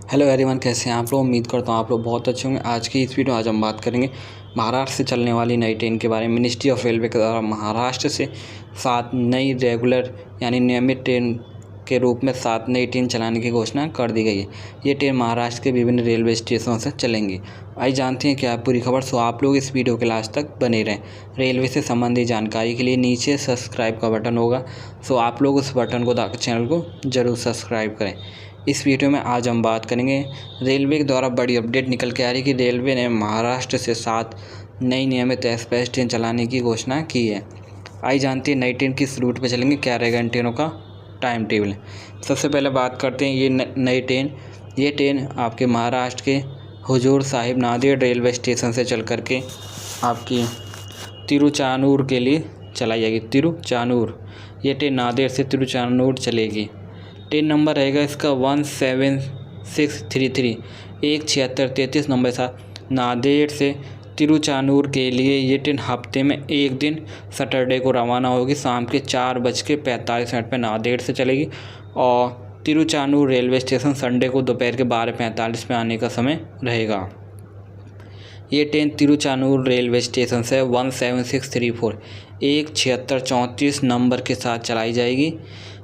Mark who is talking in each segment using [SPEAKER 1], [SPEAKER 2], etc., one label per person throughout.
[SPEAKER 1] Hello everyone, कैसे हैं आप लोग। उम्मीद करता हूँ आप लोग बहुत अच्छे होंगे। आज की इस वीडियो आज हम बात करेंगे महाराष्ट्र से चलने वाली नई ट्रेन के बारे में। मिनिस्ट्री ऑफ रेलवे के द्वारा महाराष्ट्र से 7 नई रेगुलर यानी नियमित ट्रेन के रूप में 7 नई ट्रेन चलाने की घोषणा कर दी गई है। ये ट्रेन महाराष्ट्र के विभिन्न रेलवे स्टेशनों से चलेंगी। आइए जानते हैं क्या है पूरी खबर। सो आप लोग इस वीडियो के लास्ट तक बने रहें। रेलवे से संबंधित जानकारी के लिए नीचे सब्सक्राइब का बटन होगा, सो आप लोग उस बटन को दबाकर चैनल को ज़रूर सब्सक्राइब करें। इस वीडियो में आज हम बात करेंगे रेलवे के द्वारा बड़ी अपडेट निकल के आ रही है कि रेलवे ने महाराष्ट्र से 7 नई नियमित एक्सप्रेस ट्रेन चलाने की घोषणा की है। आइए जानते हैं नई ट्रेन किस रूट पर चलेंगे, क्या रहेगा इन ट्रेनों का टाइम टेबल। सबसे पहले बात करते हैं ये ट्रेन आपके महाराष्ट्र के हुजूर साहिब नांदेड़ रेलवे स्टेशन से चल करके आपकी तिरुचानूर के लिए चलाई जाएगी। तिरुचानूर, ये ट्रेन नांदेड़ से तिरुचानूर चलेगी। ट्रेन नंबर रहेगा इसका 17633 17633 नंबर साथ। नांदेड़ से तिरुचानूर के लिए ये ट्रेन हफ्ते में एक दिन सैटरडे को रवाना होगी। शाम के 4:45 पर नांदेड़ से चलेगी और तिरुचानूर रेलवे स्टेशन संडे को दोपहर के 12:45 में आने का समय रहेगा। ये ट्रेन तिरुचानूर रेलवे स्टेशन से 17634 17634 नंबर के साथ चलाई जाएगी।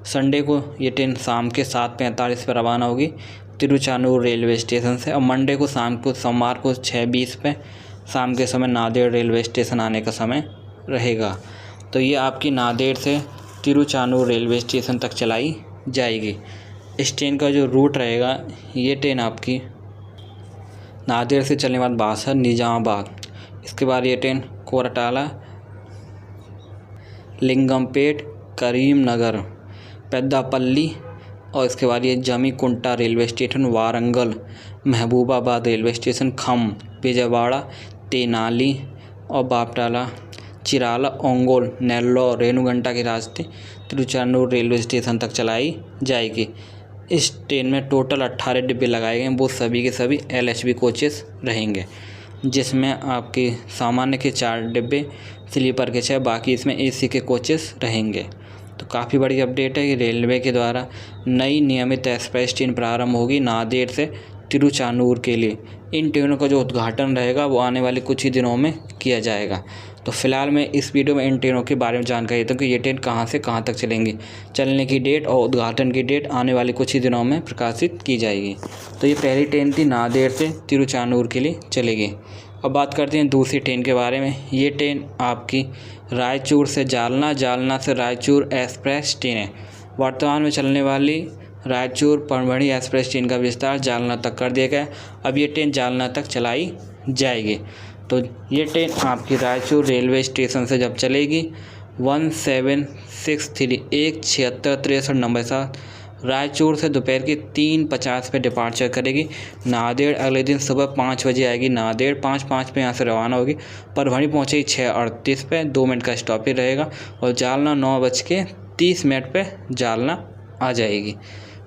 [SPEAKER 1] संडे को ये ट्रेन शाम के 7:45 पर रवाना होगी तिरुचानूर रेलवे स्टेशन से और मंडे को सोमवार को 6:20 पे शाम के समय नांदेड़ रेलवे स्टेशन आने का समय रहेगा। तो ये आपकी नांदेड़ से तिरुचानूर रेलवे स्टेशन तक चलाई जाएगी। इस ट्रेन का जो रूट रहेगा, ये ट्रेन आपकी नांदेड़ से चलने बाद बासर निजामाबाद, इसके बाद ये ट्रेन कोरटाला, लिंगमपेट, करीमनगर, पेद्दापल्ली और इसके बाद ये Jammikunta railway station, Warangal, Mahabubabad railway station, Khammam, Vijayawada, Tenali और बापटाला, चिराला, ओंगोल, नेल्लोर, रेणुगंटा के रास्ते तिरुचानूर रेलवे स्टेशन तक चलाई जाएगी। इस ट्रेन में टोटल 18 डिब्बे लगाए गए हैं। वो सभी के सभी LHB कोचेस रहेंगे, जिसमें आपके सामान्य के 4 डिब्बे, स्लीपर के 6, बाकी इसमें AC के कोचेस रहेंगे। तो काफ़ी बड़ी अपडेट है कि रेलवे के द्वारा नई नियमित एक्सप्रेस ट्रेन प्रारंभ होगी नांदेड़ से तिरुचानूर के लिए। इन ट्रेनों का जो उद्घाटन रहेगा वो आने वाले कुछ ही दिनों में किया जाएगा। तो फिलहाल मैं इस वीडियो में इन ट्रेनों के बारे में जानकारी देता हूँ कि ये ट्रेन कहाँ से कहाँ तक चलेंगी। चलने की डेट और उद्घाटन की डेट आने वाले कुछ ही दिनों में प्रकाशित की जाएगी। तो ये पहली ट्रेन थी नांदेड़ से तिरुचानूर के लिए चलेगी। अब बात करते हैं दूसरी ट्रेन के बारे में। ये ट्रेन आपकी रायचूर से जालना, जालना से रायचूर एक्सप्रेस ट्रेन है। वर्तमान में चलने वाली रायचूर परभणी एक्सप्रेस ट्रेन का विस्तार जालना तक कर दिया गया। अब ये ट्रेन जालना तक चलाई जाएगी। तो ये ट्रेन आपकी रायचूर रेलवे स्टेशन से जब चलेगी 17633 17663 नंबर साथ रायचूर से दोपहर के 3:50 पे डिपार्चर करेगी। नांदेड़ अगले दिन सुबह 5 बजे आएगी। नांदेड़ 5:05 पे यहाँ से रवाना होगी। परभणी पहुँचेगी 6:38 पे, 2 मिनट का स्टॉप ही रहेगा और जालना 9:30 पे जालना आ जाएगी।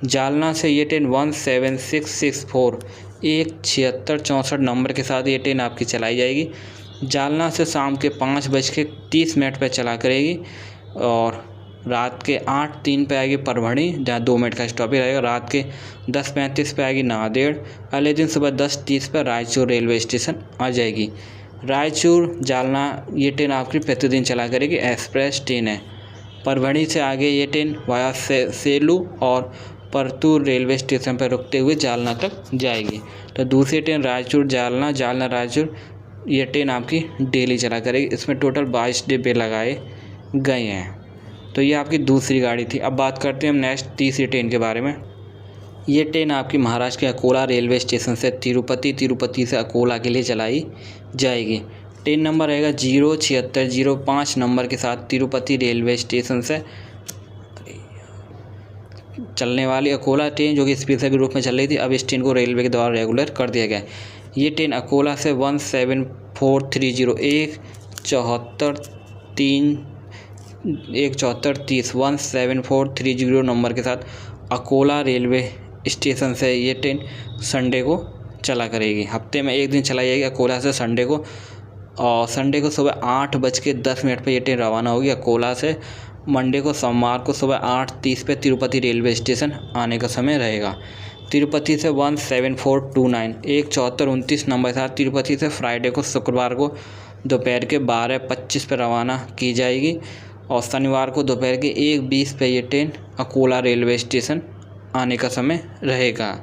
[SPEAKER 1] जालना से ये ट्रेन 17664 17664 नंबर के साथ ये ट्रेन आपकी चलाई जाएगी। जालना से शाम के 5:30 पे चला करेगी और रात के 8:03 पे आएगी परभणी, जहाँ 2 मिनट का स्टॉप ही रहेगा। रात के 10:35 पे आएगी नांदेड़। अगले दिन सुबह 10:30 पर रायचूर रेलवे स्टेशन आ जाएगी। रायचूर जालना ये ट्रेन आपकी प्रतिदिन चला करेगी, एक्सप्रेस ट्रेन है। परभणी से आगे ये ट्रेन वाया सेलू और परतूर रेलवे स्टेशन पर रुकते हुए जालना तक जाएगी। तो दूसरी ट्रेन रायचूर जालना, जालना रायचूर, ये ट्रेन आपकी डेली चला करेगी। इसमें टोटल 22 डिब्बे लगाए गए हैं। तो ये आपकी दूसरी गाड़ी थी। अब बात करते हैं हम नेक्स्ट तीसरी ट्रेन के बारे में। ये ट्रेन आपकी महाराष्ट्र के अकोला रेलवे स्टेशन से तिरुपति, तिरुपति से अकोला के लिए चलाई जाएगी। ट्रेन नंबर रहेगा 07605 नंबर के साथ तिरुपति रेलवे स्टेशन से चलने वाली अकोला ट्रेन, जो कि स्पेशल के रूप में चल रही थी, अब इस ट्रेन को रेलवे के द्वारा रेगुलर कर दिया गया है। ये ट्रेन अकोला से 17430 17430 नंबर के साथ अकोला रेलवे स्टेशन से ये ट्रेन संडे को चला करेगी। हफ्ते में एक दिन चलाई जाएगी अकोला से संडे को, और संडे को सुबह 8:10 पर ये ट्रेन रवाना होगी अकोला से। मंडे को सोमवार को सुबह 8:30 पे तिरुपति रेलवे स्टेशन आने का समय रहेगा। तिरुपति से 17429 17429 नंबर के साथ तिरुपति से फ्राइडे को शुक्रवार को दोपहर के 12:25 पर रवाना की जाएगी और शनिवार को दोपहर के 1:20 पर ये ट्रेन अकोला रेलवे स्टेशन आने का समय रहेगा।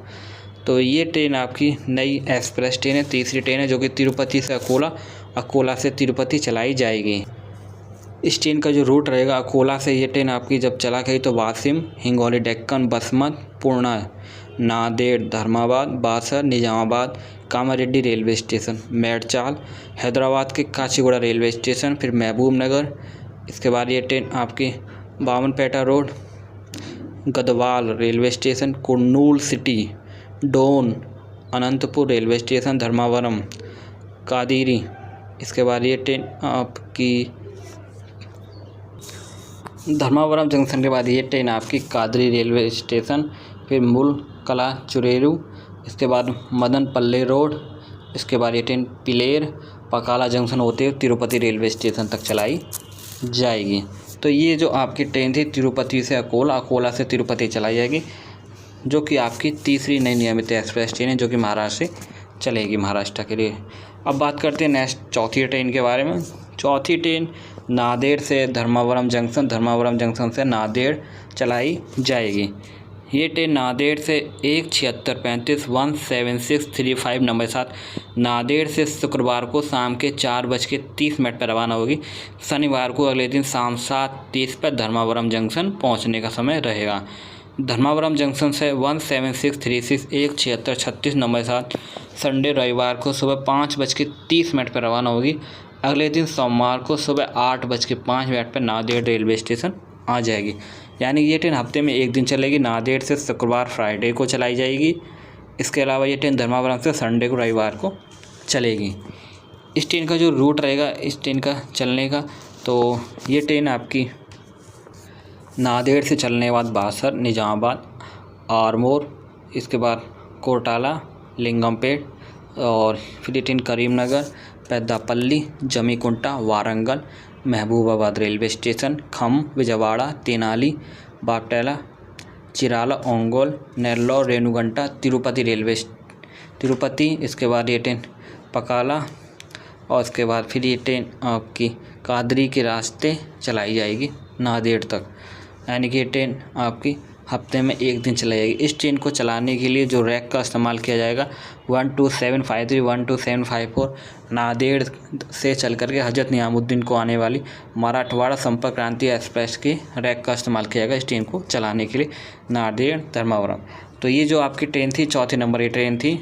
[SPEAKER 1] तो ये ट्रेन आपकी नई एक्सप्रेस ट्रेन है, तीसरी ट्रेन है जो कि तिरुपति से अकोला, अकोला से तिरुपति चलाई जाएगी। इस ट्रेन का जो रूट रहेगा, अकोला से ये ट्रेन आपकी जब चला गई तो वासिम, हिंगोली, डेक्कन, बसमत, पूर्णा, नांदेड़, धर्माबाद, बासर, निजामाबाद, कामारेड्डी रेलवे स्टेशन, मेडचाल, हैदराबाद के काचीगुड़ा रेलवे स्टेशन, फिर महबूब नगर। इसके बाद ये ट्रेन आपकी बावनपेटा road, Gadwal railway station, Kurnool city, Dhone, Anantapur railway station, Dharmavaram, Kadiri. इसके बाद ये ट्रेन आपकी धर्मावरम जंक्शन के बाद ये ट्रेन आपकी कादरी रेलवे स्टेशन, फिर मुलकला चुरेरू, इसके बाद मदनपल्ले रोड, इसके बाद ये ट्रेन पिलेर पकाला जंक्शन होते हुए तिरुपति रेलवे स्टेशन तक चलाई जाएगी। तो ये जो आपकी ट्रेन थी तिरुपति से अकोला, अकोला से तिरुपति चलाई जाएगी, जो कि आपकी तीसरी नई नियमित एक्सप्रेस ट्रेन है जो कि महाराष्ट्र से चलेगी, महाराष्ट्र के लिए। अब बात करते हैं नेक्स्ट चौथी ट्रेन के बारे में। चौथी ट्रेन नांदेड़ से धर्मावरम जंक्शन, धर्मावरम जंक्शन से नांदेड़ चलाई जाएगी। ये ट्रेन नांदेड़ से 17635 17635 नंबर के साथ नांदेड़ से शुक्रवार को शाम के 4:30 पर रवाना होगी। शनिवार को अगले दिन शाम 7:30 पर धर्मावरम जंक्शन पहुंचने का समय रहेगा। धर्मावरम जंक्शन से 17636 17636 नंबर के साथ संडे रविवार को सुबह 5:30 पर रवाना होगी। अगले दिन सोमवार को सुबह 8:05 पर नांदेड़ रेलवे स्टेशन आ जाएगी। यानी ये ट्रेन हफ्ते में एक दिन चलेगी, नांदेड़ से शुक्रवार फ्राइडे को चलाई जाएगी। इसके अलावा ये ट्रेन धर्मावरम से संडे को रविवार को चलेगी। इस ट्रेन का जो रूट रहेगा इस ट्रेन का चलने का, तो ये ट्रेन आपकी नांदेड़ से चलने के बाद बासर, निजामाबाद, आरमोर, इसके बाद कोटाला, लिंगमपेट और फिर ये train Karimnagar, Peddapalli, Jammikunta, Warangal, Mahabubabad railway station, Khammam, Vijayawada, Tenali, बापटेला, Chirala, Ongole, Nellore, रेणुगंटा, Tirupati. इसके बाद ये ट्रेन पकाला और इसके बाद फिर ये ट्रेन आपकी कादरी के रास्ते चलाई जाएगी नांदेड़ तक। यानी कि ये ट्रेन आपकी हफ्ते में एक दिन चलाई जाएगी। इस ट्रेन को चलाने के लिए जो रैक का इस्तेमाल किया जाएगा 12753 12754 नांदेड़ से चल करके हजरत नियामुद्दीन को आने वाली मराठवाड़ा संपर्क क्रांति एक्सप्रेस के रैक का इस्तेमाल किया जाएगा इस ट्रेन को चलाने के लिए नांदेड़ धर्मावरम। तो ये जो आपकी ट्रेन थी चौथे नंबर की ट्रेन थी।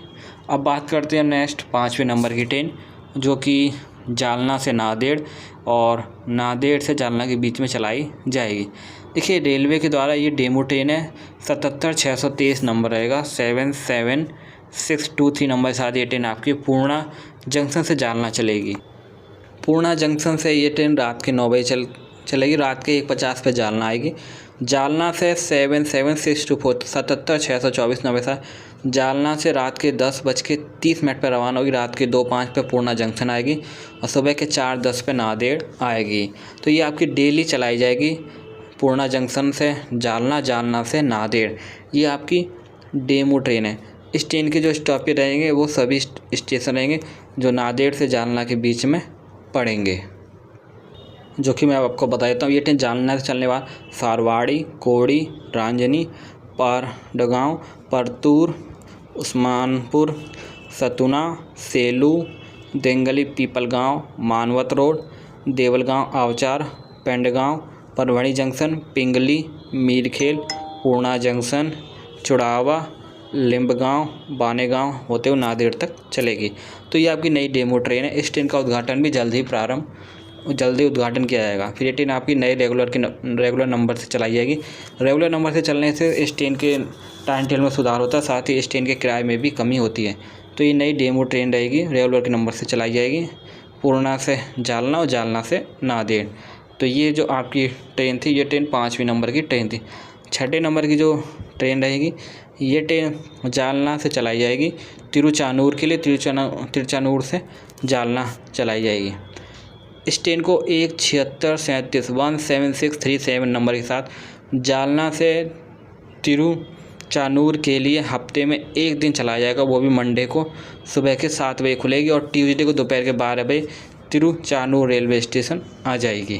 [SPEAKER 1] अब बात करते हैं नेक्स्ट 5वें नंबर की ट्रेन, जो कि जालना से नांदेड़ और नांदेड़ से जालना के बीच में चलाई जाएगी। देखिए रेलवे के द्वारा ये डेमो ट्रेन है, 77623 नंबर रहेगा, 77623 नंबर के साथ ये ट्रेन आपकी पूर्णा जंक्शन से जालना चलेगी। पूर्णा जंक्शन से ये ट्रेन रात के 9 बजे चलेगी, रात के 1:50 पे जालना आएगी। जालना से 77624 77624 नंबर के साथ जालना से रात के 10:30 पर रवाना होगी, रात के 2:05 पे पूर्णा जंक्शन आएगी और सुबह के 4:10 पे नांदेड़ आएगी। तो ये आपकी डेली चलाई जाएगी पूर्णा जंक्शन से जालना, जालना से नांदेड़। ये आपकी डेमो ट्रेन है। इस ट्रेन के जो स्टॉपेज रहेंगे वो सभी स्टेशन रहेंगे जो नांदेड़ से जालना के बीच में पड़ेंगे, जो कि मैं आपको बता देता हूँ। ये ट्रेन जालना से चलने वाला सारवाड़ी, कोड़ी, रांजनी, पारडगांव, परतूर, उस्मानपुर, सतुना, सेलू, देंगली, पीपलगांव, मानवत रोड, देवलगांव, आवचार, पेंडगांव, परभणी जंक्शन, पिंगली, मीरखेल, पूर्णा जंक्शन, चुड़ावा, लिम्बगांव, बानेगांव होते हुए नांदेड़ तक चलेगी। तो ये आपकी नई डेमो ट्रेन है। इस ट्रेन का उद्घाटन भी जल्दी उद्घाटन किया जाएगा। फिर ये ट्रेन आपकी नए रेगुलर नंबर से चलाई जाएगी। रेगुलर नंबर से चलने से इस ट्रेन के टाइम टेबल में सुधार होता है, साथ ही इस ट्रेन के किराए में भी कमी होती है। तो ये नई डेमो ट्रेन रहेगी, रेगुलर के नंबर से चलाई जाएगी, पूर्णा से जालना और जालना से नांदेड़। तो ये जो आपकी ट्रेन थी ये ट्रेन 5वें नंबर की ट्रेन थी। 6ठे नंबर की जो ट्रेन रहेगी ये ट्रेन जालना से चलाई जाएगी तिरुचानूर के लिए, तिरुचानूर से जालना चलाई जाएगी। इस ट्रेन को 17637 17637 नंबर के साथ जालना से तिरुचानूर के लिए हफ्ते में एक दिन चलाया जाएगा, वो भी मंडे को सुबह के 7 बजे खुलेगी और ट्यूसडे को दोपहर के 12 बजे तिरुचानूर रेलवे स्टेशन आ जाएगी।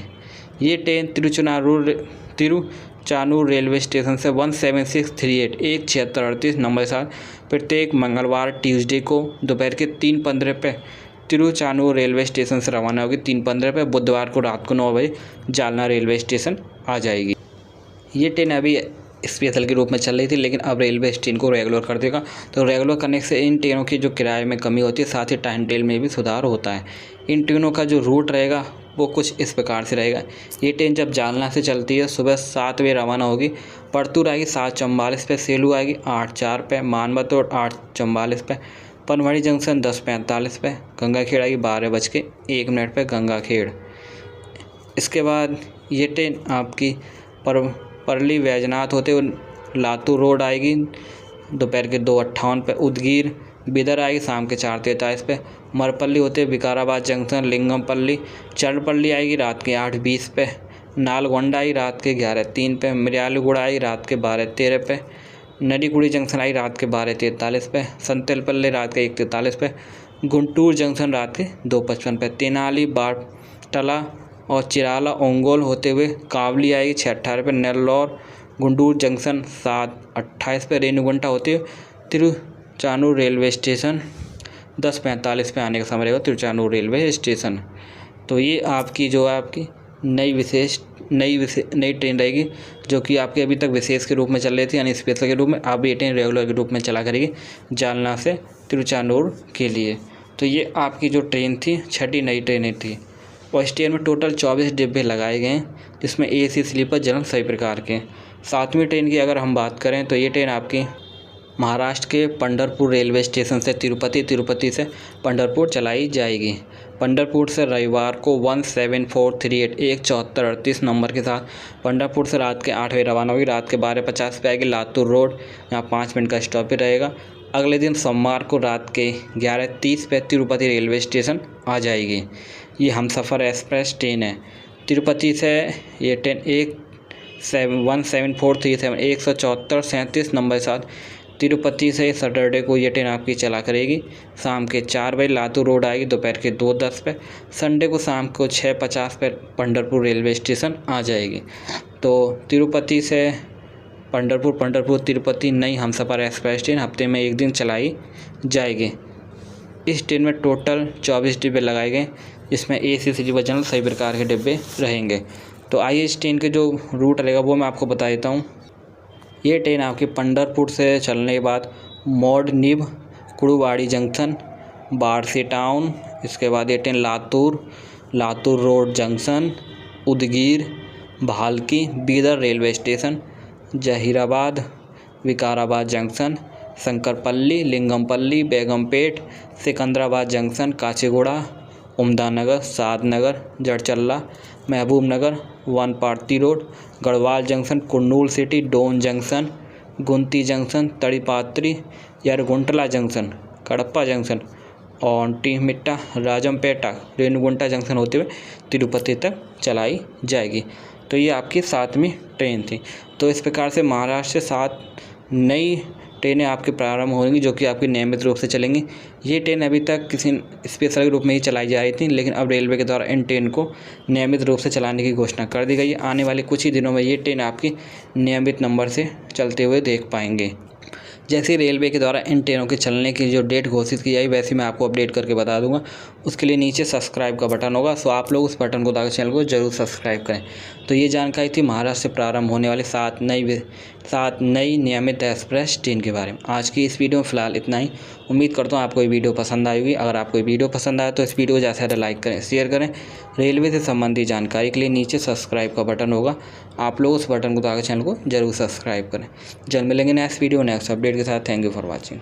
[SPEAKER 1] ये ट्रेन तिरुचानूर रेलवे स्टेशन से 17638 17638 नंबर के साथ प्रत्येक मंगलवार ट्यूसडे को दोपहर के 3:15 पे तिरुचानूर रेलवे स्टेशन से रवाना होगी। 3:15 पे बुधवार को रात को 9 बजे जालना रेलवे स्टेशन आ जाएगी। ये ट्रेन अभी स्पेशल के रूप में चल रही थी, लेकिन अब रेलवे स्टेशन को रेगुलर कर देगा। तो रेगुलर करने से इन ट्रेनों की जो किराए में कमी होती है, साथ ही टाइम टेल में भी सुधार होता है। इन ट्रेनों का जो रूट रहेगा वो कुछ इस प्रकार से रहेगा। ये ट्रेन जब जालना से चलती है सुबह 7 बजे रवाना होगी। परतूर आएगी 7:44 पे, सेलू आएगी 8:04 पे, मानबतोड़ 8:44 पे, पनवाड़ी जंक्शन 10:45 पे, गंगाखेड़ आएगी 12:01 पे गंगाखेड़। इसके बाद ये ट्रेन आपकी परली वैजनाथ होते हुए लातूर रोड आएगी दोपहर के 2:58 पे, उदगीर बिदर आएगी शाम के 4:43 पे, मरपल्ली होते विकाराबाद जंक्शन लिंगमपल्ली, चरपल्ली आएगी रात के 8:20 पे, नालगोंडा आई रात के 11:03 पे, मिर्यालगुड़ा आई रात के 12:13 पे, नडीगुड़ी जंक्शन आई रात के 12:43 पे, संतेलपल्ली रात के 1:43 पे, गुंटूर जंक्शन रात के 2:55 पे, तेनाली बाटला और चिराला ओंगोल होते हुए कावली आएगी 6:18 पे, नेल्लौर गुंटूर जंक्शन 7:28 पे, रेणुगुंटा होते हुए तिरुचानूर रेलवे स्टेशन 10:45 पे आने का समय रहेगा तिरुचानूर रेलवे स्टेशन। तो ये आपकी जो है आपकी नई ट्रेन रहेगी, जो कि आपके अभी तक विशेष के रूप में चल रही थी यानी स्पेशल के रूप में, अब ये ट्रेन रेगुलर के रूप में चला करेगी जालना से तिरुचानूर के लिए। तो ये आपकी जो ट्रेन थी 6ठी नई ट्रेनें थी और इस ट्रेन में टोटल 24 डिब्बे लगाए गए हैं, जिसमें AC स्लीपर जनरल सभी प्रकार के। 7वीं ट्रेन की अगर हम बात करें तो ये ट्रेन आपकी महाराष्ट्र के पंढरपुर रेलवे स्टेशन से तिरुपति से पंढरपुर चलाई जाएगी। पंढरपुर से रविवार को 17438 17438 नंबर के साथ पंढरपुर से रात के 8 बजे रवाना होगी। रात के 12:50 पे आएगी लातूर रोड, यहाँ 5 मिनट का स्टॉप रहेगा। अगले दिन सोमवार को रात के 11:30 पे तिरुपति रेलवे स्टेशन आ जाएगी। ये हमसफ़र एक्सप्रेस ट्रेन है। तिरुपति से ये ट्रेन 17437 17437 नंबर के साथ तिरुपति से सैटरडे को ये ट्रेन आपकी चला करेगी। शाम के 4 बजे लातूर रोड आएगी दोपहर के 2:10 पे। संडे को शाम को 6:50 पे पंढरपुर रेलवे स्टेशन आ जाएगी। तो तिरुपति से पंढरपुर तिरुपति नई हमसफ़र एक्सप्रेस ट्रेन हफ्ते में एक दिन चलाई जाएगी। इस ट्रेन में टोटल 24 डिब्बे लगाए गए, जिसमें AC स्लीपर जनरल सभी प्रकार के डिब्बे रहेंगे। तो आइए इस ट्रेन के जो रूट रहेगा वो मैं आपको बता देता हूँ। ये ट्रेन आपके पंढरपुर से चलने के बाद मोडनिब कुड़ुवाड़ी जंक्शन बारसी टाउन, इसके बाद ये train Latur road junction, Udgir, Bhalki, Bidar railway station, Zahirabad, Vikarabad junction, Shankarpalli, Lingampalli, Begumpet, Secunderabad junction, Kacheguda, Umdanagar, Shadnagar, Jadcherla, Mahbubnagar, Wanaparthi road, Gadwal junction, Kurnool city, Dhone junction, Gooty junction, Tadipatri, Yerraguntla junction, Kadapa junction, Ontimitta, Rajampeta, Renigunta junction होते हुए तिरुपति तक चलाई जाएगी। तो ये आपकी 7वीं ट्रेन थी। तो इस प्रकार से महाराष्ट्र से 7 नई ट्रेनें आपके प्रारंभ होंगी, जो कि आपकी नियमित रूप से चलेंगी। ये ट्रेन अभी तक किसी स्पेशल के रूप में ही चलाई जा रही थी, लेकिन अब रेलवे के द्वारा इन ट्रेन को नियमित रूप से चलाने की घोषणा कर दी गई है। आने वाले कुछ ही दिनों में ये ट्रेन आपकी नियमित नंबर से चलते हुए देख पाएंगे। जैसे रेलवे के द्वारा इन ट्रेनों के चलने की जो डेट घोषित की जाएगी, वैसे मैं आपको अपडेट करके बता दूंगा। उसके लिए नीचे सब्सक्राइब का बटन होगा, सो आप लोग उस बटन को दबाकर चैनल को जरूर सब्सक्राइब करें। तो ये जानकारी थी महाराष्ट्र से प्रारंभ होने वाली 7 नई नियमित एक्सप्रेस ट्रेन के बारे में। आज की इस वीडियो में फ़िलहाल इतना ही। उम्मीद करता हूँ आपको ये वीडियो पसंद आई होगी। अगर आपको ये वीडियो पसंद आए तो इस वीडियो को ज़्यादा से ज़्यादा लाइक करें, शेयर करें। रेलवे से संबंधित जानकारी के लिए नीचे सब्सक्राइब का बटन होगा, आप लोग उस बटन को दबाकर चैनल को जरूर सब्सक्राइब करें। जल्द मिलेंगे नेक्स्ट वीडियो नेक्स्ट अपडेट के साथ। Thank you for watching.